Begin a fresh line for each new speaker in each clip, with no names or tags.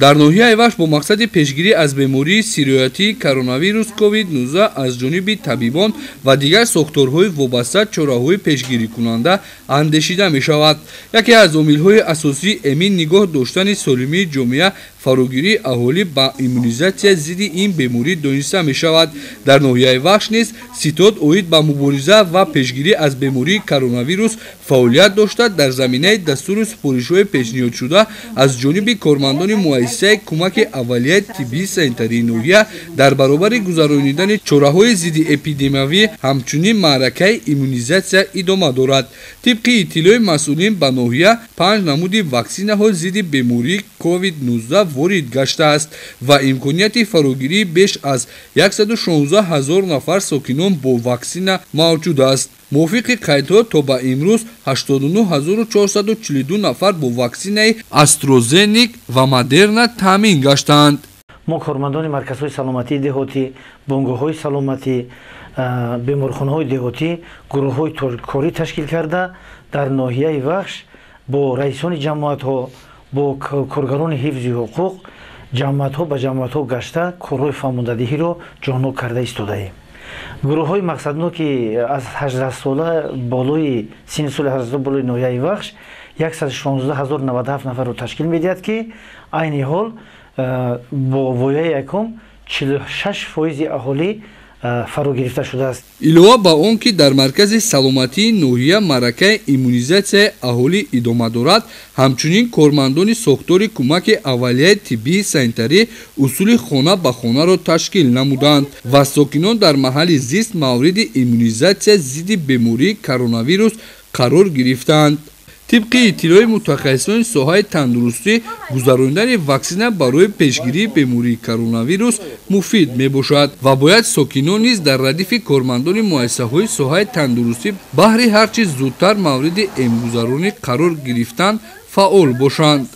дар ноҳияи Вахш бо мақсади пешгирӣ аз бемории сироятии коронавирус COVID-19 аз ҷониби табибон ва дигар сохторҳои вобаста чораҳои пешгирикунанда андешида мешавад. Яке аз омилҳои асосии эмин нигоҳ доштани солимии ҷомеа фарогирии аҳолӣ ба иммунизатсия зидди ин беморӣ дониста мешавад. Дар ноҳияи Вахш низ ситод оид ба мубориза ва пешгирӣ аз бемории коронавирус фаъолият дошта дар заминаи дастури супоришҳои пешниҳодшуда аз ҷониби кормандони муассисаи кӯмаки аввалияи тиббии санитарии ноҳия дар баробари гузаронидани чораҳои зидди эпидемиявӣ ҳамчунин маъракаи иммунизатсия идома дорад. Тибқи иттилои масъулин ба ноҳия 5 намуди ваксинаҳо зидди бемории COVID-19 ворид гаштааст ва имконияти фарогирии беш аз 116 000 нафар сокинон бо ваксина мавҷуд аст. мувофиқи қайдҳо то ба имрӯз 89 442 нафар бо ваксинаи AstraZeneca ва Moderna таъмин гаштанд.
мо кормандони марказҳои саломатии деҳотӣ, бонгоҳҳои саломатӣ, беморхонаҳои деҳотӣ гурӯҳҳои корӣ ташкил карда дар ноҳияи Вахш бо раисони ҷамоатҳо, бо коргарони ҳифзи ҳуқуқ ҷамоатҳо ба ҷамоатҳо гашта корҳои фаҳмондадиҳиро ҷоноб карда истодаем. гурӯҳҳои мақсадноки аз 18 сола болои синни соли 18 сола болои ноҳияи Вахш 116 097 нафарро ташкил медиҳад ки айни ҳол бо вояи якум 46% аҳолӣ фаро гирифта шудааст.
илова ба он ки дар маркази саломатии ноҳия маъракаи иммунизатсияи аҳолӣ идома дорад, ҳамчунин кормандони сохтори кӯмаки аввалияи тиббии санитарӣ усули хона ба хонаро ташкил намуданд ва сокинон дар маҳалли зист мавриди иммунизатсия зидди бемории коронавирус қарор гирифтанд. тибқи иттилои мутахассисони соҳаи тандурустӣ гузаронидани ваксина барои пешгирии бемории коронавирус муфид мебошад ва бояд сокинон низ дар радифи кормандони муассисаҳои соҳаи тандурустӣ баҳри ҳарчи зудтар мавриди эмгузаронӣ қарор гирифтан фаъол бошанд.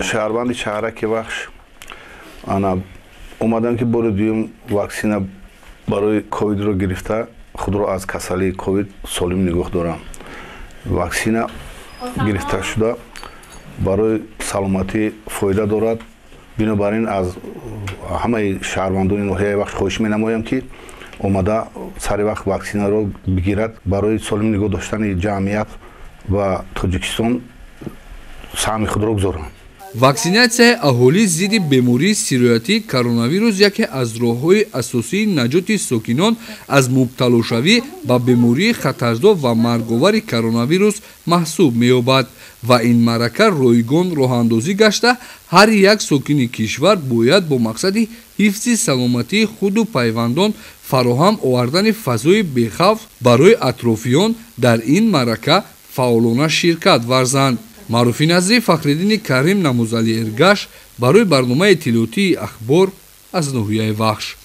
шаҳрванди шаҳраки Вахш омадан ки бори дуюм ваксина барои ковидро гирифта худро аз касалии ковид солим нигоҳ дорам. ваксина гирифта шуда барои саломатӣ фоида дорад. бинобар ин аз ҳамаи шаҳрвандони ноҳияи Вахш хоҳиш менамоям ки омада сари вақт ваксинаро бигирад барои солим нигоҳ доштани ҷамъият ва Тоҷикистон саҳми худро гузоранд.
ваксинатсияи аҳолӣ зидди бемории сироятии коронавирус яке аз роҳҳои асосии наҷоти сокинон аз мубталошавӣ ба бемории хатардор ва марговари коронавирус маҳсуб меёбад ва ин маърака ройгон роҳандозӣ гашта ҳар як сокини кишвар бояд бо мақсади ҳифзи саломатии худу пайвандон фароҳам овардани фазои бехавф барои атрофиён дар ин маърака фаъолона ширкат варзанд. маъруфи назри, Фахриддини Карим, Намузали Эргаш барои барномаи иттилоотии ахбор аз ноҳияи Вахш.